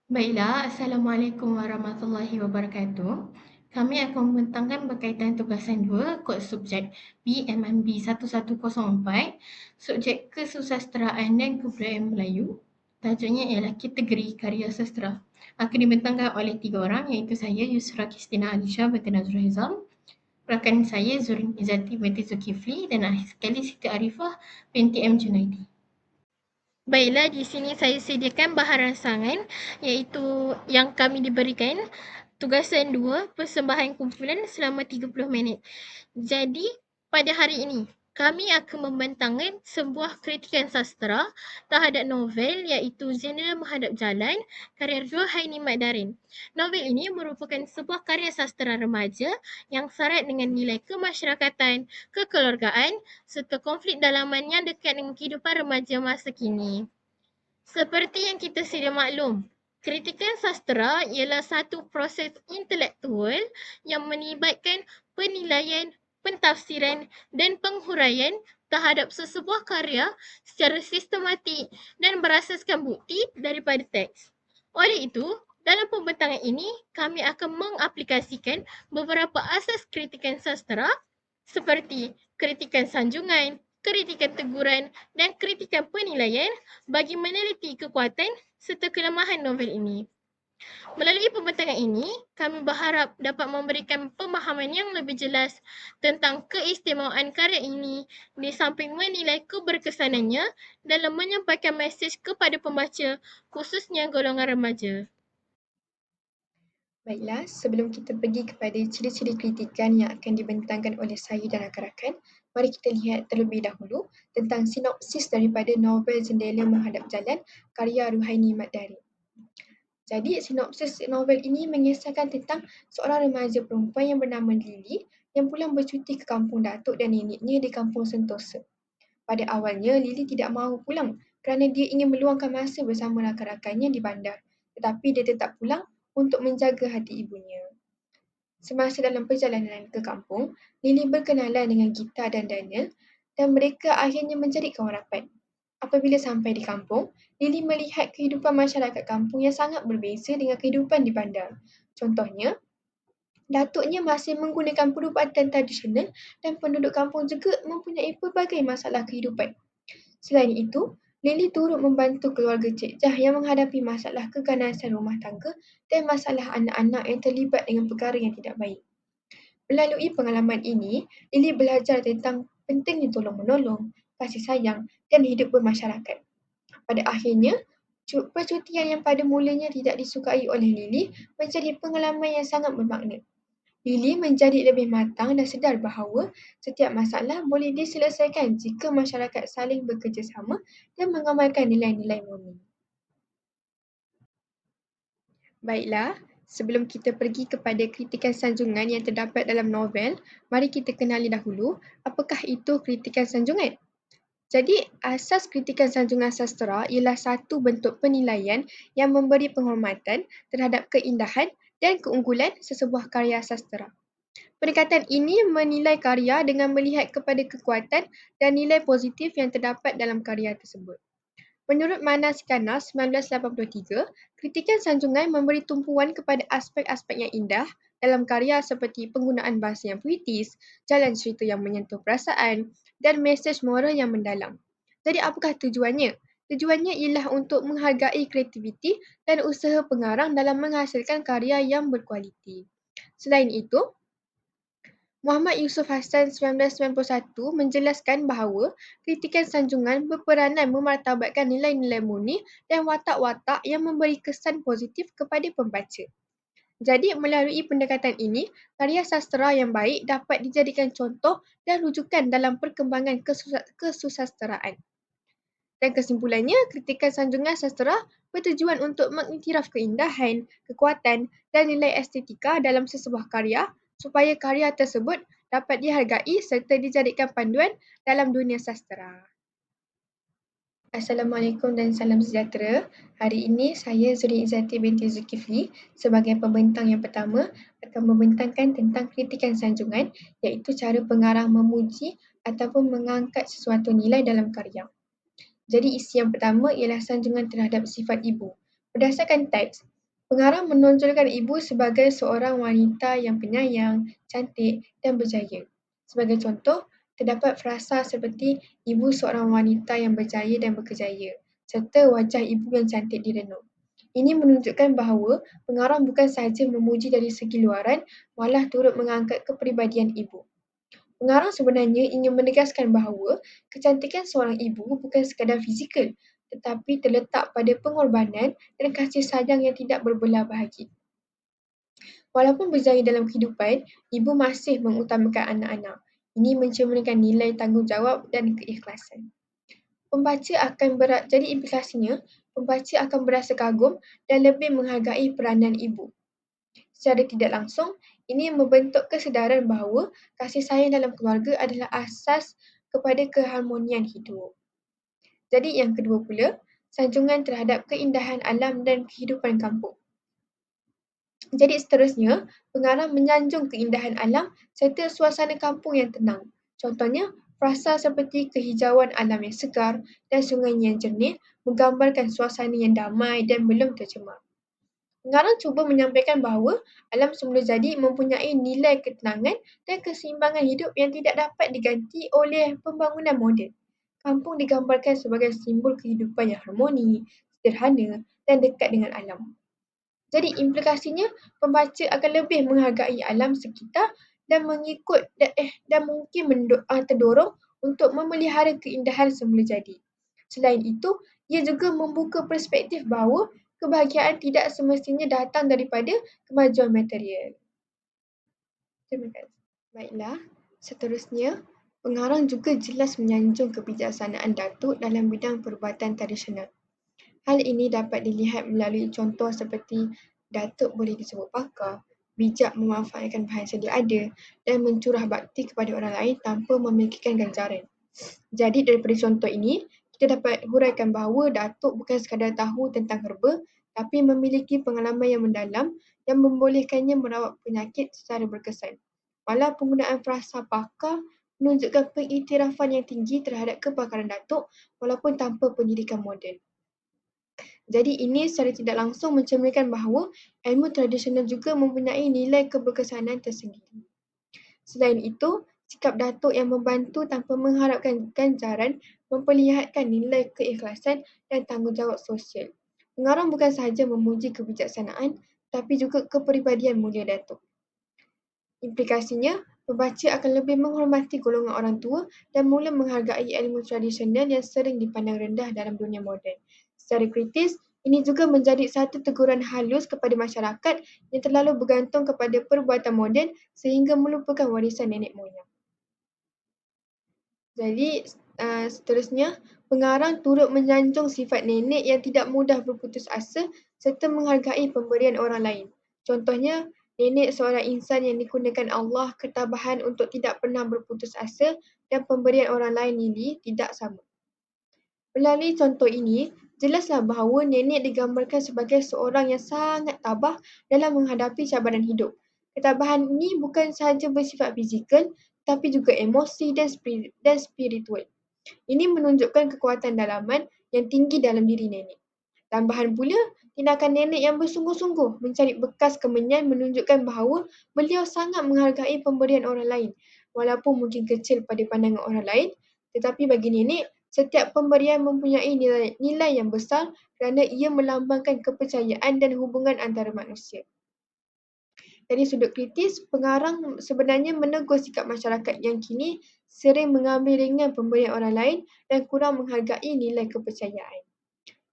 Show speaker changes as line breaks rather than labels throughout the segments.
Baiklah, Assalamualaikum warahmatullahi wabarakatuh. Kami akan membentangkan berkaitan tugasan 2, kod subjek BMMB 1104, subjek kesusasteraan dan kebudayaan Melayu. Tajuknya ialah kategori karya sastera. Akan dibentangkan oleh 3 orang iaitu saya, Yusra Kristina Alisha binti Nazrul Hizam, rakan saya Zurin Izzati binti Zulkifli dan akhir sekali Siti Arifah binti M. Junaidi. Baiklah, di sini saya sediakan bahan rancangan iaitu yang kami diberikan tugasan 2, persembahan kumpulan selama 30 minit. Jadi, pada hari ini, kami akan membentangkan sebuah kritikan sastera terhadap novel iaitu Zina Menghadap Jalan karya Ruhaini Mat Darin. Novel ini merupakan sebuah karya sastera remaja yang syarat dengan nilai kemasyarakatan, kekeluargaan serta konflik dalaman yang dekat dengan kehidupan remaja masa kini. Seperti yang kita sedia maklum, kritikan sastera ialah satu proses intelektual yang melibatkan penilaian, pentafsiran dan penghuraian terhadap sesebuah karya secara sistematik dan berasaskan bukti daripada teks. Oleh itu, dalam pembentangan ini, kami akan mengaplikasikan beberapa asas kritikan sastera seperti kritikan sanjungan, kritikan teguran dan kritikan penilaian bagi meneliti kekuatan serta kelemahan novel ini. Melalui pembentangan ini, kami berharap dapat memberikan pemahaman yang lebih jelas tentang keistimewaan karya ini di samping menilai keberkesanannya dalam menyampaikan mesej kepada pembaca, khususnya golongan remaja.
Baiklah, sebelum kita pergi kepada ciri-ciri kritikan yang akan dibentangkan oleh saya dan rakan-rakan, mari kita lihat terlebih dahulu tentang sinopsis daripada novel Jendela Menghadap Jalan karya Ruhaini Mat Darin. Jadi, sinopsis novel ini mengisahkan tentang seorang remaja perempuan yang bernama Lily yang pulang bercuti ke kampung datuk dan neneknya di kampung Sentosa. Pada awalnya, Lily tidak mahu pulang kerana dia ingin meluangkan masa bersama rakan-rakannya di bandar. Tetapi dia tetap pulang untuk menjaga hati ibunya. Semasa dalam perjalanan ke kampung, Lily berkenalan dengan Gita dan Daniel dan mereka akhirnya menjadi kawan rapat. Apabila sampai di kampung, Lily melihat kehidupan masyarakat kampung yang sangat berbeza dengan kehidupan di bandar. Contohnya, datuknya masih menggunakan perubatan tradisional dan penduduk kampung juga mempunyai pelbagai masalah kehidupan. Selain itu, Lily turut membantu keluarga Cik Jah yang menghadapi masalah keganasan rumah tangga dan masalah anak-anak yang terlibat dengan perkara yang tidak baik. Melalui pengalaman ini, Lily belajar tentang pentingnya tolong-menolong, kasih sayang dan hidup bermasyarakat. Pada akhirnya, percutian yang pada mulanya tidak disukai oleh Lily menjadi pengalaman yang sangat bermakna. Lily menjadi lebih matang dan sedar bahawa setiap masalah boleh diselesaikan jika masyarakat saling bekerjasama dan mengamalkan nilai-nilai murni. Baiklah, sebelum kita pergi kepada kritikan sanjungan yang terdapat dalam novel, mari kita kenali dahulu apakah itu kritikan sanjungan. Jadi, asas kritikan sanjungan sastera ialah satu bentuk penilaian yang memberi penghormatan terhadap keindahan dan keunggulan sesebuah karya sastera. Pendekatan ini menilai karya dengan melihat kepada kekuatan dan nilai positif yang terdapat dalam karya tersebut. Menurut Manas Kana 1983, kritikan sanjungan memberi tumpuan kepada aspek-aspek yang indah dalam karya seperti penggunaan bahasa yang puitis, jalan cerita yang menyentuh perasaan, dan mesej moral yang mendalam. Jadi apakah tujuannya? Tujuannya ialah untuk menghargai kreativiti dan usaha pengarang dalam menghasilkan karya yang berkualiti. Selain itu, Muhammad Yusuf Hassan 1991 menjelaskan bahawa kritikan sanjungan berperanan memartabatkan nilai-nilai murni dan watak-watak yang memberi kesan positif kepada pembaca. Jadi, melalui pendekatan ini, karya sastera yang baik dapat dijadikan contoh dan rujukan dalam perkembangan kesusasteraan. Dan kesimpulannya, kritikan sanjungan sastera bertujuan untuk mengiktiraf keindahan, kekuatan dan nilai estetika dalam sesebuah karya supaya karya tersebut dapat dihargai serta dijadikan panduan dalam dunia sastera. Assalamualaikum dan salam sejahtera. Hari ini saya Zuri Izzati binti Zulkifli sebagai pembentang yang pertama akan membentangkan tentang kritikan sanjungan iaitu cara pengarang memuji ataupun mengangkat sesuatu nilai dalam karya. Jadi isi yang pertama ialah sanjungan terhadap sifat ibu. Berdasarkan teks, Pengarang menonjolkan ibu sebagai seorang wanita yang penyayang, cantik dan berjaya. Sebagai contoh, terdapat frasa seperti ibu seorang wanita yang berjaya dan berkejaya, serta wajah ibu yang cantik direnung. Ini menunjukkan bahawa pengarang bukan sahaja memuji dari segi luaran, malah turut mengangkat kepribadian ibu. Pengarang sebenarnya ingin menegaskan bahawa kecantikan seorang ibu bukan sekadar fizikal, tetapi terletak pada pengorbanan dan kasih sayang yang tidak berbelah bahagi. Walaupun berjaya dalam kehidupan, ibu masih mengutamakan anak-anak. Ini mencerminkan nilai tanggungjawab dan keikhlasan. Jadi implikasinya, pembaca akan berasa kagum dan lebih menghargai peranan ibu. Secara tidak langsung, ini membentuk kesedaran bahawa kasih sayang dalam keluarga adalah asas kepada keharmonian hidup. Jadi yang kedua pula, sanjungan terhadap keindahan alam dan kehidupan kampung. Jadi seterusnya, pengarang menyanjung keindahan alam serta suasana kampung yang tenang. Contohnya, frasa seperti kehijauan alam yang segar dan sungai yang jernih menggambarkan suasana yang damai dan belum tercemar. Pengarang cuba menyampaikan bahawa alam semula jadi mempunyai nilai ketenangan dan keseimbangan hidup yang tidak dapat diganti oleh pembangunan moden. Kampung digambarkan sebagai simbol kehidupan yang harmoni, sederhana dan dekat dengan alam. Jadi implikasinya, pembaca akan lebih menghargai alam sekitar dan mungkin terdorong untuk memelihara keindahan semula jadi. Selain itu, ia juga membuka perspektif bahawa kebahagiaan tidak semestinya datang daripada kemajuan material. Terima kasih. Baiklah, seterusnya, pengarang juga jelas menyanjung kebijaksanaan datuk dalam bidang perubatan tradisional. Hal ini dapat dilihat melalui contoh seperti datuk boleh disebut pakar, bijak memanfaatkan bahan sedia ada dan mencurah bakti kepada orang lain tanpa memikirkan ganjaran. Jadi daripada contoh ini, kita dapat huraikan bahawa datuk bukan sekadar tahu tentang herba, tapi memiliki pengalaman yang mendalam yang membolehkannya merawat penyakit secara berkesan. Malah penggunaan frasa pakar menunjukkan pengiktirafan yang tinggi terhadap kepakaran datuk walaupun tanpa pendidikan moden. Jadi ini secara tidak langsung mencerminkan bahawa ilmu tradisional juga mempunyai nilai keberkesanan tersendiri. Selain itu, sikap datuk yang membantu tanpa mengharapkan ganjaran memperlihatkan nilai keikhlasan dan tanggungjawab sosial. Pengarang bukan sahaja memuji kebijaksanaan, tapi juga kepribadian mulia datuk. Implikasinya, pembaca akan lebih menghormati golongan orang tua dan mula menghargai ilmu tradisional yang sering dipandang rendah dalam dunia moden. Secara kritis, ini juga menjadi satu teguran halus kepada masyarakat yang terlalu bergantung kepada perbuatan moden sehingga melupakan warisan nenek moyang. Jadi, seterusnya, pengarang turut menyanjung sifat nenek yang tidak mudah berputus asa serta menghargai pemberian orang lain. Contohnya, nenek seorang insan yang dikurniakan Allah ketabahan untuk tidak pernah berputus asa dan pemberian orang lain ini tidak sama. Melalui contoh ini, jelaslah bahawa nenek digambarkan sebagai seorang yang sangat tabah dalam menghadapi cabaran hidup. Ketabahan ini bukan sahaja bersifat fizikal, tapi juga emosi dan spiritual. Ini menunjukkan kekuatan dalaman yang tinggi dalam diri nenek. Tambahan pula, tindakan nenek yang bersungguh-sungguh mencari bekas kemenyan menunjukkan bahawa beliau sangat menghargai pemberian orang lain. Walaupun mungkin kecil pada pandangan orang lain, tetapi bagi nenek, setiap pemberian mempunyai nilai yang besar kerana ia melambangkan kepercayaan dan hubungan antara manusia. Dari sudut kritis, pengarang sebenarnya menegur sikap masyarakat yang kini sering mengambil ringan pemberian orang lain dan kurang menghargai nilai kepercayaan.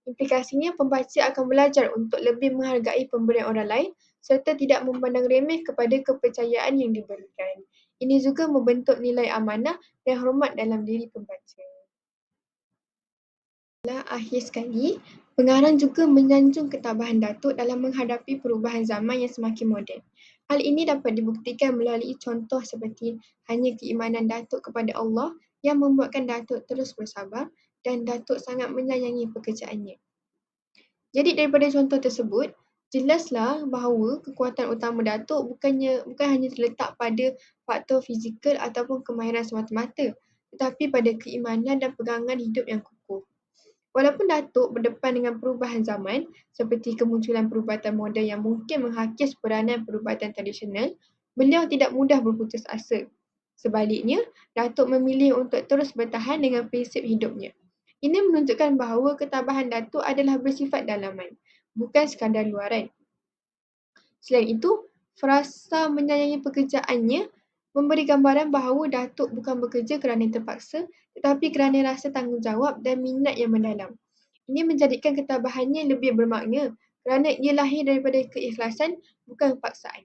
Implikasinya, pembaca akan belajar untuk lebih menghargai pemberian orang lain serta tidak memandang remeh kepada kepercayaan yang diberikan. Ini juga membentuk nilai amanah dan hormat dalam diri pembaca. Akhir sekali, pengarang juga menyanjung ketabahan datuk dalam menghadapi perubahan zaman yang semakin moden. Hal ini dapat dibuktikan melalui contoh seperti hanya keimanan datuk kepada Allah yang membuatkan datuk terus bersabar dan datuk sangat menyayangi pekerjaannya. Jadi daripada contoh tersebut, jelaslah bahawa kekuatan utama datuk bukan hanya terletak pada faktor fizikal ataupun kemahiran semata-mata, tetapi pada keimanan dan pegangan hidup yang kukuh. Walaupun Datuk berdepan dengan perubahan zaman, seperti kemunculan perubatan moden yang mungkin menghakis peranan perubatan tradisional, beliau tidak mudah berputus asa. Sebaliknya, Datuk memilih untuk terus bertahan dengan prinsip hidupnya. Ini menunjukkan bahawa ketabahan Datuk adalah bersifat dalaman, bukan sekadar luaran. Selain itu, frasa menyayangi pekerjaannya memberi gambaran bahawa Datuk bukan bekerja kerana terpaksa, tetapi kerana rasa tanggungjawab dan minat yang mendalam. Ini menjadikan ketabahannya lebih bermakna kerana ia lahir daripada keikhlasan, bukan paksaan.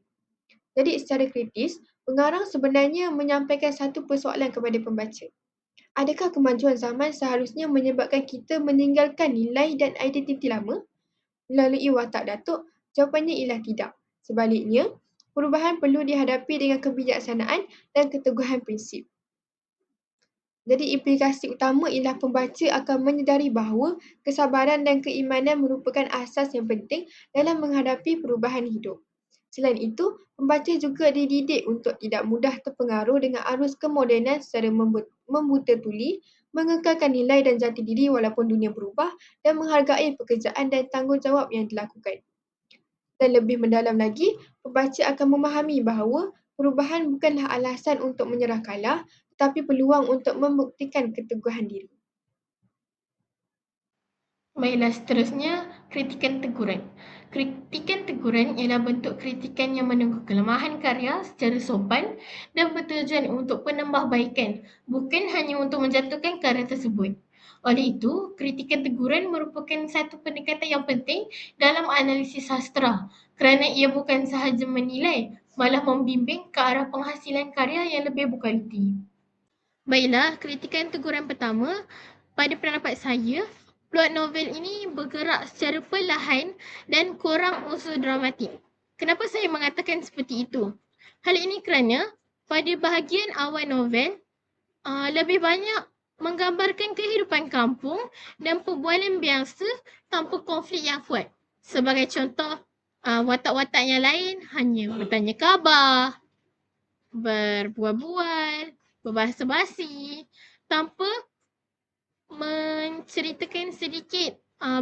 Jadi secara kritis, pengarang sebenarnya menyampaikan satu persoalan kepada pembaca. Adakah kemajuan zaman seharusnya menyebabkan kita meninggalkan nilai dan identiti lama? Melalui watak Datuk, jawapannya ialah tidak. Sebaliknya, perubahan perlu dihadapi dengan kebijaksanaan dan keteguhan prinsip. Jadi implikasi utama ialah pembaca akan menyedari bahawa kesabaran dan keimanan merupakan asas yang penting dalam menghadapi perubahan hidup. Selain itu, pembaca juga dididik untuk tidak mudah terpengaruh dengan arus kemodenan secara membuta tuli, mengekalkan nilai dan jati diri walaupun dunia berubah dan menghargai pekerjaan dan tanggungjawab yang dilakukan. Dan lebih mendalam lagi, pembaca akan memahami bahawa perubahan bukanlah alasan untuk menyerah kalah, tetapi peluang untuk membuktikan keteguhan diri.
Baiklah, seterusnya kritikan teguran. Kritikan teguran ialah bentuk kritikan yang menunggu kelemahan karya secara sopan dan bertujuan untuk penambahbaikan, bukan hanya untuk menjatuhkan karya tersebut. Oleh itu, kritikan teguran merupakan satu pendekatan yang penting dalam analisis sastra kerana ia bukan sahaja menilai, malah membimbing ke arah penghasilan karya yang lebih berkualiti. Baiklah, kritikan teguran pertama, pada pendapat saya, plot novel ini bergerak secara perlahan dan kurang unsur dramatik. Kenapa saya mengatakan seperti itu? Hal ini kerana pada bahagian awal novel, lebih banyak menggambarkan kehidupan kampung dan perbualan biasa tanpa konflik yang kuat. Sebagai contoh, watak-watak yang lain hanya bertanya khabar, berbual-bual, berbahasa basi tanpa menceritakan sedikit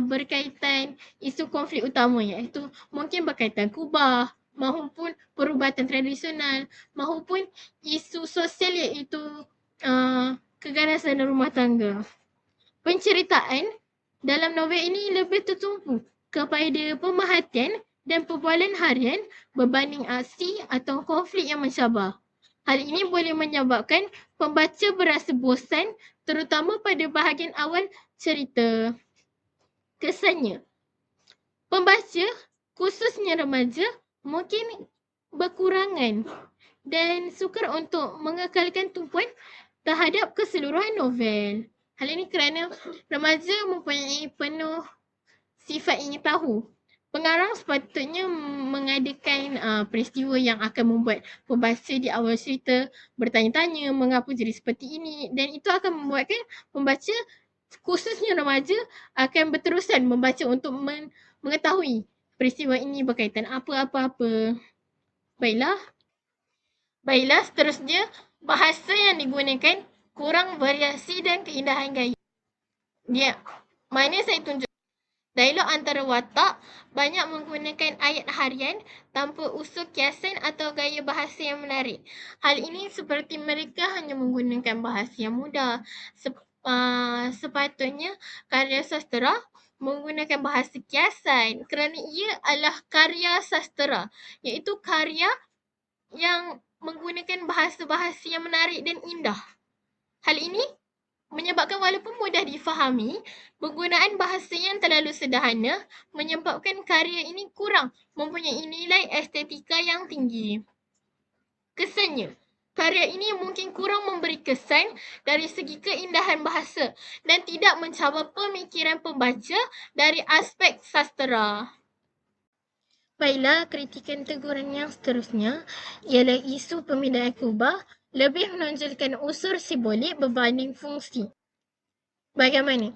berkaitan isu konflik utama iaitu mungkin berkaitan kubah maupun perubatan tradisional maupun isu sosial iaitu keganasan rumah tangga. Penceritaan dalam novel ini lebih tertumpu kepada pemerhatian dan perbualan harian berbanding aksi atau konflik yang mencabar. Hal ini boleh menyebabkan pembaca berasa bosan terutama pada bahagian awal cerita. Kesannya, pembaca, khususnya remaja, mungkin berkurangan dan sukar untuk mengekalkan tumpuan terhadap keseluruhan novel. Hal ini kerana remaja mempunyai penuh sifat ingin tahu. Pengarang sepatutnya mengadakan peristiwa yang akan membuat pembaca di awal cerita bertanya-tanya mengapa jadi seperti ini dan itu akan membuatkan pembaca khususnya remaja akan berterusan membaca untuk mengetahui peristiwa ini berkaitan apa-apa-apa. Baiklah, seterusnya bahasa yang digunakan kurang variasi dan keindahan gaya. Mana saya tunjuk? Dialog antara watak banyak menggunakan ayat harian tanpa unsur kiasan atau gaya bahasa yang menarik. Hal ini seperti mereka hanya menggunakan bahasa yang mudah. Sepatutnya karya sastera menggunakan bahasa kiasan kerana ia adalah karya sastera iaitu karya yang menggunakan bahasa-bahasa yang menarik dan indah. Hal ini menyebabkan walaupun mudah difahami, penggunaan bahasa yang terlalu sederhana menyebabkan karya ini kurang mempunyai nilai estetika yang tinggi. Kesannya, karya ini mungkin kurang memberi kesan dari segi keindahan bahasa dan tidak mencabar pemikiran pembaca dari aspek sastera. Baiklah, kritikan teguran yang seterusnya ialah isu pemindahan kubah lebih menonjolkan unsur simbolik berbanding fungsi. Bagaimana?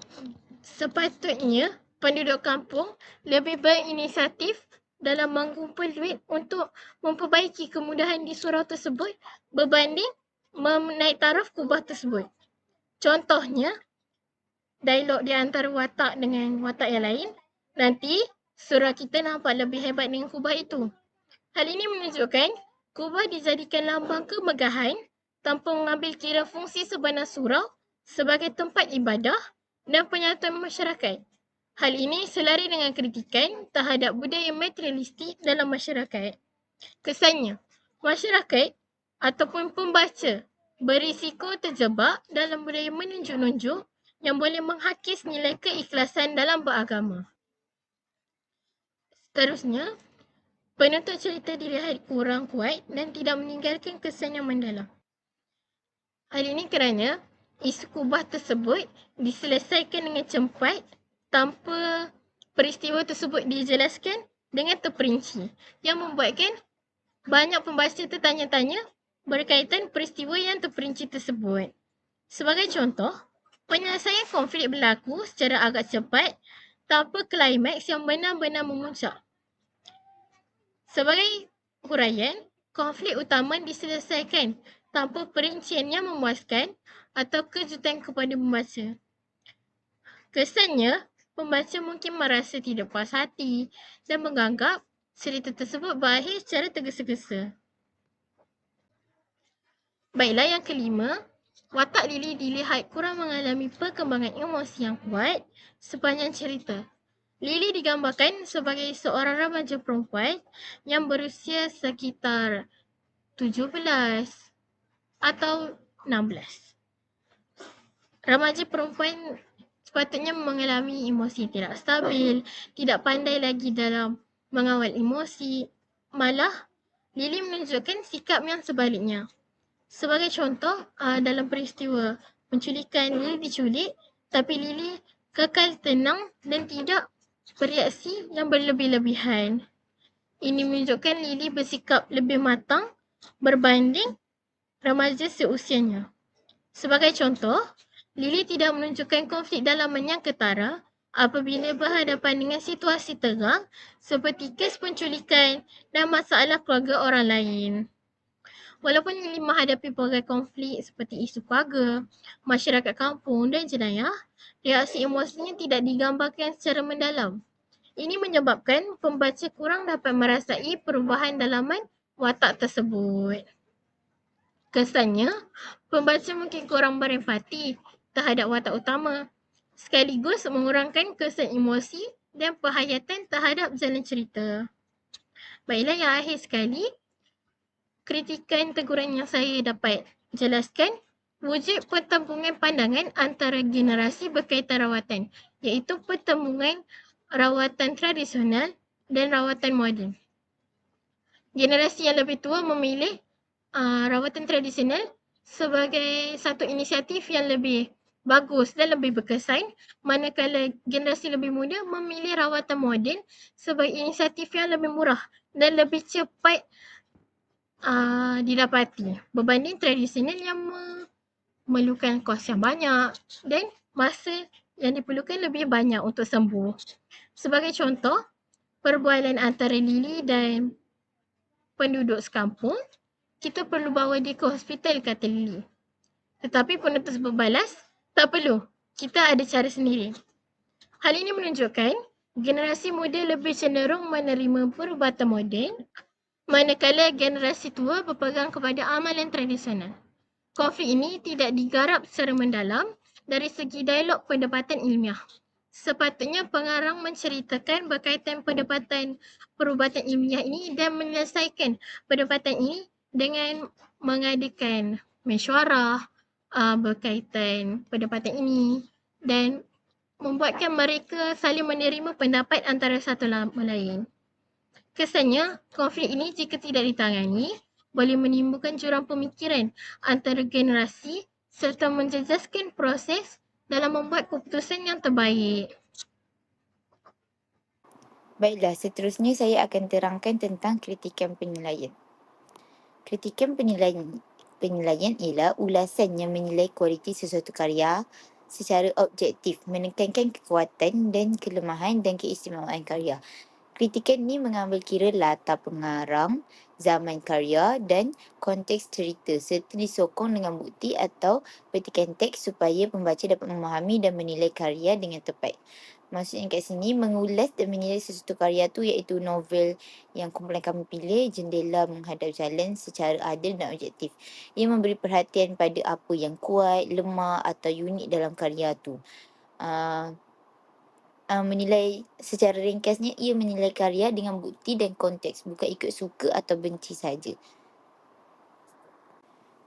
Sepatutnya penduduk kampung lebih berinisiatif dalam mengumpul duit untuk memperbaiki kemudahan di surau tersebut berbanding menaik taraf kubah tersebut. Contohnya, dialog di antara watak dengan watak yang lain, nanti surah kita nampak lebih hebat dengan kubah itu. Hal ini menunjukkan kubah dijadikan lambang kemegahan tanpa mengambil kira fungsi sebenar surau sebagai tempat ibadah dan penyatuan masyarakat. Hal ini selari dengan kritikan terhadap budaya materialistik dalam masyarakat. Kesannya, masyarakat ataupun pembaca berisiko terjebak dalam budaya menunjuk-nunjuk yang boleh menghakis nilai keikhlasan dalam beragama. Seterusnya, penutur cerita dilihat kurang kuat dan tidak meninggalkan kesan yang mendalam. Hal ini kerana isu kubah tersebut diselesaikan dengan cepat tanpa peristiwa tersebut dijelaskan dengan terperinci yang membuatkan banyak pembaca tertanya-tanya berkaitan peristiwa yang terperinci tersebut. Sebagai contoh, penyelesaian konflik berlaku secara agak cepat tanpa klimaks yang benar-benar memuncak. Sebagai huraian, konflik utama diselesaikan tanpa perincian yang memuaskan atau kejutan kepada pembaca. Kesannya, pembaca mungkin merasa tidak puas hati dan menganggap cerita tersebut berakhir secara tergesa-gesa. Baiklah, yang kelima, watak Lily dilihat kurang mengalami perkembangan emosi yang kuat sepanjang cerita. Lily digambarkan sebagai seorang remaja perempuan yang berusia sekitar 17 atau 16. Remaja perempuan sepatutnya mengalami emosi tidak stabil, tidak pandai lagi dalam mengawal emosi. Malah, Lily menunjukkan sikap yang sebaliknya. Sebagai contoh, dalam peristiwa penculikan, Lily diculik, tapi Lily kekal tenang dan tidak bereaksi yang berlebih-lebihan. Ini menunjukkan Lily bersikap lebih matang berbanding remaja seusianya. Sebagai contoh, Lily tidak menunjukkan konflik dalaman yang ketara apabila berhadapan dengan situasi tegang seperti kes penculikan dan masalah keluarga orang lain. Walaupun Lily menghadapi pelbagai konflik seperti isu keluarga, masyarakat kampung dan jenayah, reaksi emosinya tidak digambarkan secara mendalam. Ini menyebabkan pembaca kurang dapat merasai perubahan dalaman watak tersebut. Kesannya, pembaca mungkin kurang berempati terhadap watak utama, sekaligus mengurangkan kesan emosi dan penghayatan terhadap jalan cerita. Baiklah, yang akhir sekali, kritikan teguran yang saya dapat jelaskan, wujud pertembungan pandangan antara generasi berkaitan rawatan, iaitu pertembungan rawatan tradisional dan rawatan moden. Generasi yang lebih tua memilih rawatan tradisional sebagai satu inisiatif yang lebih bagus dan lebih berkesan, manakala generasi lebih muda memilih rawatan moden sebagai inisiatif yang lebih murah dan lebih cepat didapati berbanding tradisional yang memerlukan kos yang banyak dan masa yang diperlukan lebih banyak untuk sembuh. Sebagai contoh, perbualan antara Lily dan penduduk sekampung, kita perlu bawa dia ke hospital, kata Lily. Tetapi penutur berbalas, tak perlu, kita ada cara sendiri. Hal ini menunjukkan generasi muda lebih cenderung menerima perubatan moden, manakala generasi tua berpegang kepada amalan tradisional. Konflik ini tidak digarap secara mendalam dari segi dialog perdebatan ilmiah. Sepatutnya pengarang menceritakan berkaitan perdebatan perubatan ilmiah ini dan menyelesaikan perdebatan ini dengan mengadakan mesyuarah berkaitan perdebatan ini dan membuatkan mereka saling menerima pendapat antara satu sama lain. Kesannya, konflik ini jika tidak ditangani, boleh menimbulkan jurang pemikiran antara generasi serta menjejaskan proses dalam membuat keputusan yang terbaik.
Baiklah, seterusnya saya akan terangkan tentang kritikan penilaian. Kritikan penilaian ialah ulasan yang menilai kualiti sesuatu karya secara objektif, menekankan kekuatan dan kelemahan dan keistimewaan karya. Kritikan ini mengambil kira latar pengarang, zaman karya dan konteks cerita serta disokong dengan bukti atau petikan teks supaya pembaca dapat memahami dan menilai karya dengan tepat. Maksudnya kat sini mengulas dan menilai sesuatu karya tu iaitu novel yang kumpulan kami pilih, Jendela Menghadap Jalan, secara adil dan objektif. Ia memberi perhatian pada apa yang kuat, lemah atau unik dalam karya tu. Menilai secara ringkasnya, ia menilai karya dengan bukti dan konteks, bukan ikut suka atau benci saja.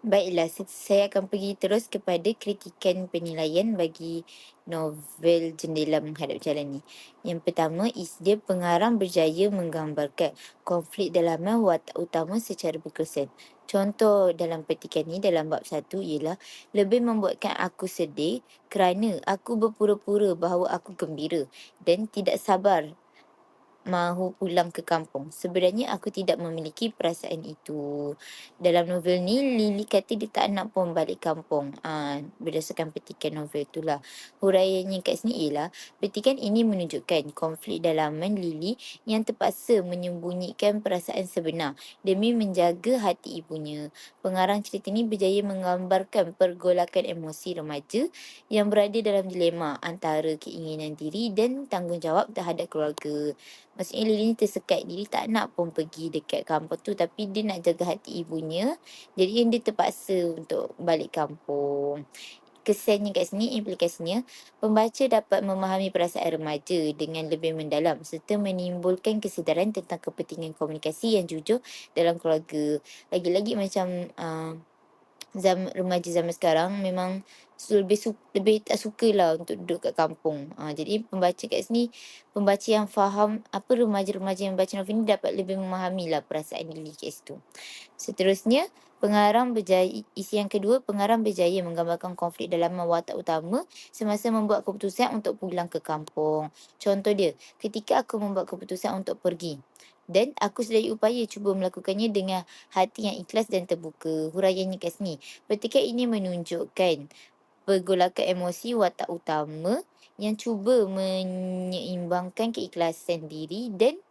Baiklah, saya akan pergi terus kepada kritikan penilaian bagi novel Jendela Menghadap Jalan ni. Yang pertama, dia pengarang berjaya menggambarkan konflik dalaman watak utama secara berkesan. Contoh dalam petikan ni dalam bab 1 ialah lebih membuatkan aku sedih kerana aku berpura-pura bahawa aku gembira dan tidak sabar mahu pulang ke kampung. Sebenarnya aku tidak memiliki perasaan itu. Dalam novel ni, Lily kata dia tak nak pun balik kampung. Berdasarkan petikan novel itulah. Huraiannya kat sini ialah, petikan ini menunjukkan konflik dalaman Lily yang terpaksa menyembunyikan perasaan sebenar demi menjaga hati ibunya. Pengarang cerita ni berjaya menggambarkan pergolakan emosi remaja yang berada dalam dilema antara keinginan diri dan tanggungjawab terhadap keluarga. Maksudnya Lily ni tersekat, diri tak nak pun pergi dekat kampung tu tapi dia nak jaga hati ibunya. Jadi dia terpaksa untuk balik kampung. Kesannya kat sini, implikasinya, pembaca dapat memahami perasaan remaja dengan lebih mendalam serta menimbulkan kesedaran tentang kepentingan komunikasi yang jujur dalam keluarga. Lagi-lagi macam remaja zaman sekarang memang lebih tak suka lah untuk duduk kat kampung. Jadi pembaca kat sini, pembaca yang faham apa remaja-remaja yang baca novel ni dapat lebih memahami lah perasaan Lily kat situ. Seterusnya, isi yang kedua, pengarang berjaya menggambarkan konflik dalam watak utama semasa membuat keputusan untuk pulang ke kampung. Contoh dia, ketika aku membuat keputusan untuk pergi dan aku sedaya upaya cuba melakukannya dengan hati yang ikhlas dan terbuka. Huraiannya kat sini, petikan ini menunjukkan pergolakan emosi watak utama yang cuba menyeimbangkan keikhlasan diri dan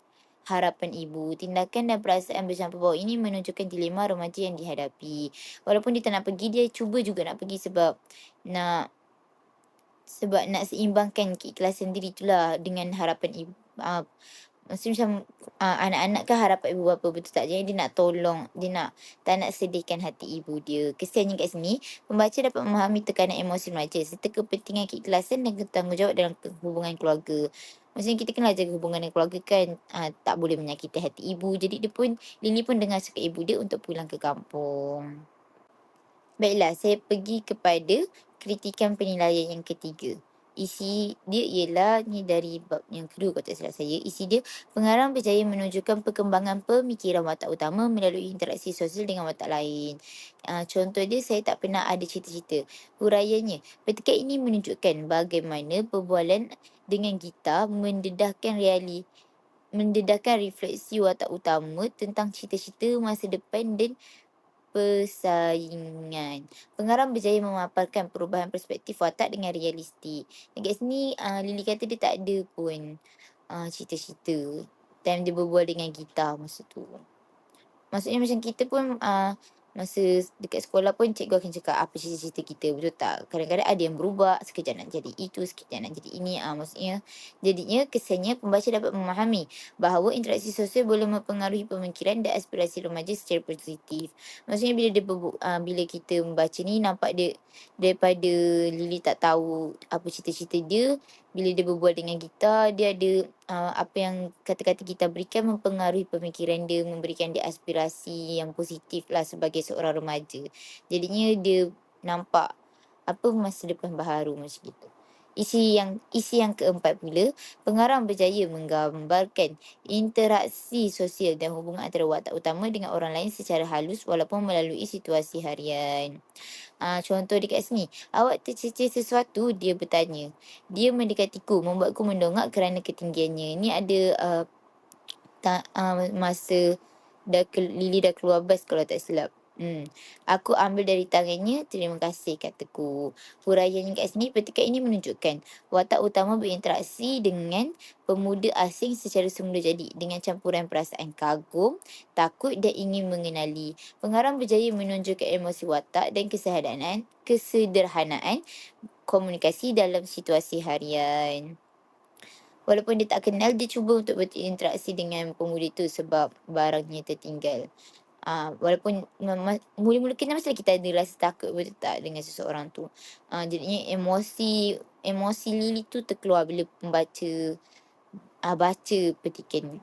harapan ibu. Tindakan dan perasaan bercampur baur ini menunjukkan dilema remaja yang dihadapi. Walaupun dia tak nak pergi, dia cuba juga nak pergi sebab nak seimbangkan keikhlasan diri itulah dengan harapan ibu. Maksudnya macam anak-anak kan harapan ibu bapa, betul tak? Jadi dia nak tolong, tak nak sedihkan hati ibu dia. Kesiannya kat sini, pembaca dapat memahami tekanan emosi remaja serta kepentingan keikhlasan dan tanggungjawab dalam hubungan keluarga. Maksudnya kita kena jaga hubungan dengan keluarga kan, tak boleh menyakiti hati ibu. Jadi Lily pun dengar cakap ibu dia untuk pulang ke kampung. Baiklah, saya pergi kepada kritikan penilaian yang ketiga. Isi dia ialah, ni dari bab yang kedua kalau tak silap saya. Isi dia, pengarang berjaya menunjukkan perkembangan pemikiran watak utama melalui interaksi sosial dengan watak lain. Contoh dia, saya tak pernah ada cita-cita. Huraiannya, petikan ini menunjukkan bagaimana perbualan dengan gitar mendedahkan refleksi watak utama tentang cita-cita masa depan dan persaingan. Pengarang berjaya memaparkan perubahan perspektif watak dengan realistik. Dan kat sini Lily kata dia tak ada pun cita-cita time dia berbual dengan gitar masa tu. Maksudnya macam kita pun masa dekat sekolah pun cikgu akan cakap apa cita-cita kita, betul tak? Kadang-kadang ada yang berubah, sekejap nak jadi itu, sekejap nak jadi ini. Maksudnya jadinya kesannya pembaca dapat memahami bahawa interaksi sosial boleh mempengaruhi pemikiran dan aspirasi remaja secara positif. Maksudnya bila kita membaca ni, nampak dia daripada Lily tak tahu apa cita-cita dia, bila dia berbual dengan gitar, dia ada apa yang kata-kata kita berikan mempengaruhi pemikiran dia, memberikan dia aspirasi yang positif lah sebagai seorang remaja. Jadinya dia nampak apa masa depan baharu macam gitu. Isi yang keempat pula, pengarang berjaya menggambarkan interaksi sosial dan hubungan antara watak utama dengan orang lain secara halus walaupun melalui situasi harian. Contoh dekat sini, awak tercecah sesuatu, dia bertanya. Dia mendekatiku, membuatku mendongak kerana ketinggiannya. Ni ada masa Lily dah keluar bas kalau tak silap. Aku ambil dari tangannya, terima kasih kataku. Huraiannya kat sini, petikan ini menunjukkan watak utama berinteraksi dengan pemuda asing secara semula jadi dengan campuran perasaan kagum, takut dan ingin mengenali. Pengarang berjaya menunjukkan emosi watak dan kesederhanaan komunikasi dalam situasi harian. Walaupun dia tak kenal, dia cuba untuk berinteraksi dengan pemuda itu sebab barangnya tertinggal. Walaupun mula-mula kenal mesti kita ada rasa takut betul tak dengan seseorang tu. Jadinya emosi Lily tu terkeluar bila baca petikan ni.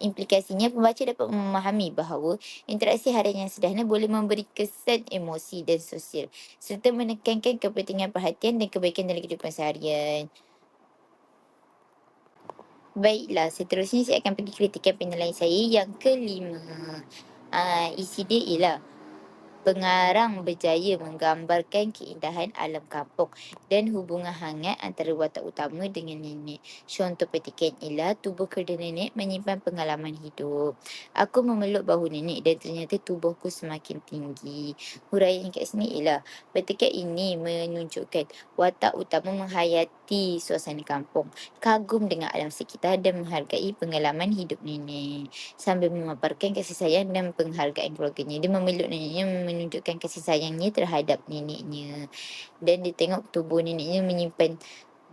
Implikasinya pembaca dapat memahami bahawa interaksi harian yang sederhana boleh memberi kesan emosi dan sosial serta menekankan kepentingan perhatian dan kebaikan dalam kehidupan seharian. Baiklah, seterusnya saya akan pergi kritikan penilaian saya yang kelima. Isi dia ialah pengarang berjaya menggambarkan keindahan alam kampung dan hubungan hangat antara watak utama dengan nenek. Contoh petikan ialah tubuh kerda nenek menyimpan pengalaman hidup. Aku memeluk bahu nenek dan ternyata tubuhku semakin tinggi. Huraian kat sini ialah petikan ini menunjukkan watak utama menghayati suasana kampung, kagum dengan alam sekitar dan menghargai pengalaman hidup nenek sambil memaparkan kasih sayang dan penghargaan keluarganya. Dia memeluk neneknya menunjukkan kasih sayangnya terhadap neneknya. Dan dia tengok tubuh neneknya menyimpan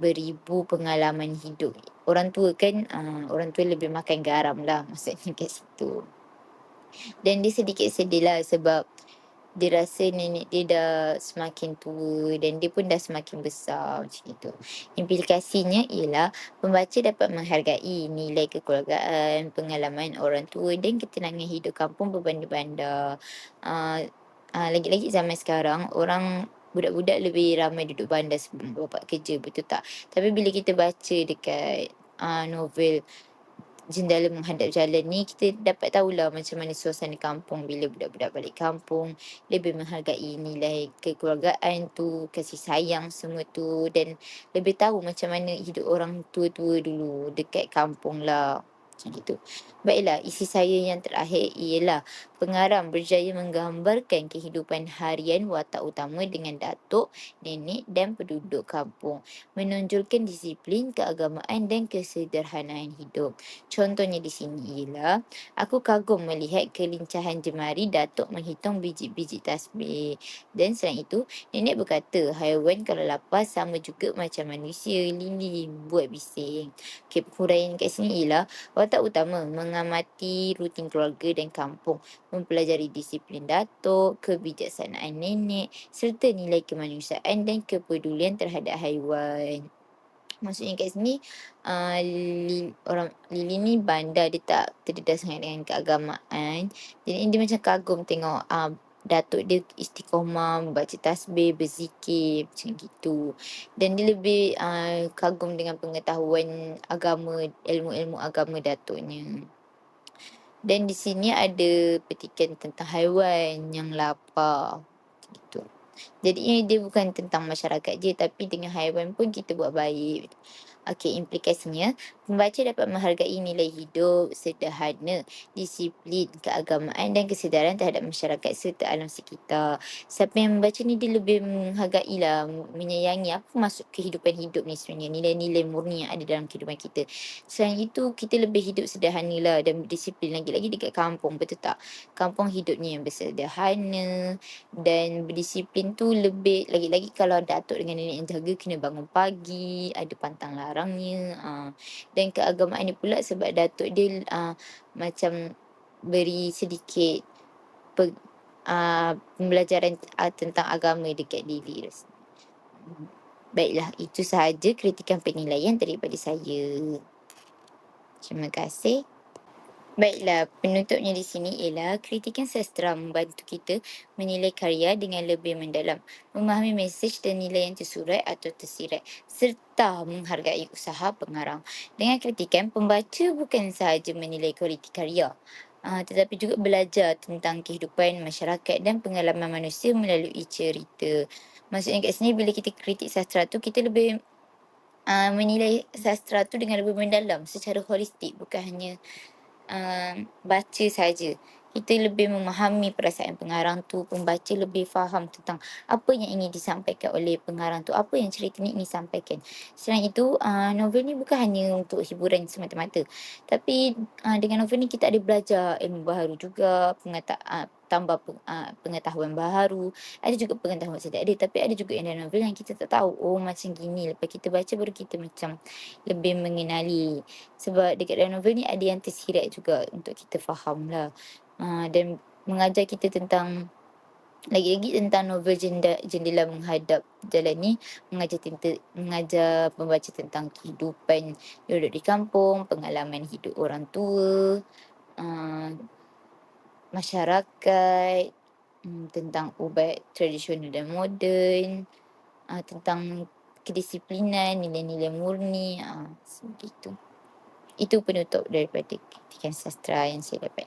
beribu pengalaman hidup. Orang tua kan, orang tua lebih makan garam lah maksudnya kat situ. Dan dia sedikit sedih lah sebab dia rasa nenek dia dah semakin tua dan dia pun dah semakin besar macam itu. Implikasinya ialah pembaca dapat menghargai nilai kekeluargaan, pengalaman orang tua dan ketenangan hidup kampung berbandar-bandar. Lagi-lagi zaman sekarang orang budak-budak lebih ramai duduk bandar sebelum bapak kerja, betul tak? Tapi bila kita baca dekat novel Jendela Menghadap Jalan ni, kita dapat tahulah macam mana suasana kampung bila budak-budak balik kampung, lebih menghargai nilai kekeluargaan tu, kasih sayang semua tu dan lebih tahu macam mana hidup orang tua-tua dulu dekat kampung lah. Macam itu. Baiklah, isi saya yang terakhir ialah pengarang berjaya menggambarkan kehidupan harian watak utama dengan datuk, nenek dan penduduk kampung, menonjolkan disiplin, keagamaan dan kesederhanaan hidup. Contohnya di sini ialah, aku kagum melihat kelincahan jemari datuk menghitung biji-biji tasbih. Dan selain itu, nenek berkata, haiwan kalau lapar sama juga macam manusia, Lily buat bising. Okay, huraian kat sini ialah, watak utama mengamati rutin keluarga dan kampung, mempelajari disiplin datuk, kebijaksanaan nenek, serta nilai kemanusiaan dan kepedulian terhadap haiwan. Maksudnya kat sini Lily ni bandar, dia tak terdedah sangat dengan keagamaan. Jadi dia macam kagum tengok datuk dia istiqomah, baca tasbih, berzikir macam gitu. Dan dia lebih kagum dengan pengetahuan agama, ilmu-ilmu agama datuknya. Dan di sini ada petikan tentang haiwan yang lapar gitu. Jadi dia bukan tentang masyarakat je, tapi dengan haiwan pun kita buat baik. Okey, implikasinya, pembaca dapat menghargai nilai hidup, sederhana, disiplin, keagamaan dan kesedaran terhadap masyarakat serta alam sekitar. Siapa yang membaca ni dia lebih menghargai lah, menyayangi apa maksud kehidupan hidup ni sebenarnya, nilai-nilai murni yang ada dalam kehidupan kita. Selain itu, kita lebih hidup sederhana lah dan berdisiplin lagi-lagi dekat kampung, betul tak? Kampung hidupnya yang bersederhana dan berdisiplin tu lebih lagi-lagi kalau datuk dengan nenek yang jaga kena bangun pagi, ada pantang larangnya. Dan keagamaan ni pula sebab datuk dia macam beri sedikit pembelajaran tentang agama dekat diri. Baiklah, itu sahaja kritikan penilaian daripada saya. Terima kasih. Baiklah, penutupnya di sini ialah kritikan sastra membantu kita menilai karya dengan lebih mendalam, memahami mesej dan nilai yang tersurat atau tersirat, serta menghargai usaha pengarang. Dengan kritikan, pembaca bukan sahaja menilai kualiti karya, tetapi juga belajar tentang kehidupan masyarakat dan pengalaman manusia melalui cerita. Maksudnya kat sini bila kita kritik sastra tu, kita lebih menilai sastra tu dengan lebih mendalam secara holistik, bukan hanya baca saja. kita lebih memahami perasaan pengarang tu, pembaca lebih faham tentang apa yang ingin disampaikan oleh pengarang tu, apa yang cerita ni ingin sampaikan. Selain itu, novel ni bukan hanya untuk hiburan semata-mata, tapi dengan novel ni kita ada belajar ilmu baharu juga, pengetahuan baharu, ada juga pengetahuan saya tak ada, tapi ada juga yang dalam novel yang kita tak tahu, oh macam gini, lepas kita baca baru kita macam lebih mengenali. Sebab dekat dalam novel ni ada yang tersirat juga untuk kita faham lah. Dan mengajar kita tentang lagi-lagi tentang novel Jendela Menghadap Jalan ni mengajar pembaca tentang kehidupan duduk di kampung, pengalaman hidup orang tua, masyarakat, tentang ubat tradisional dan moden, tentang kedisiplinan, nilai-nilai murni, begitu. Itu penutup daripada kritikan sastra yang saya dapat.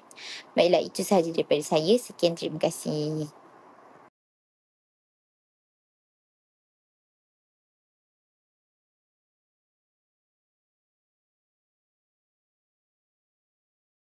Baiklah, itu sahaja daripada saya. Sekian, terima kasih.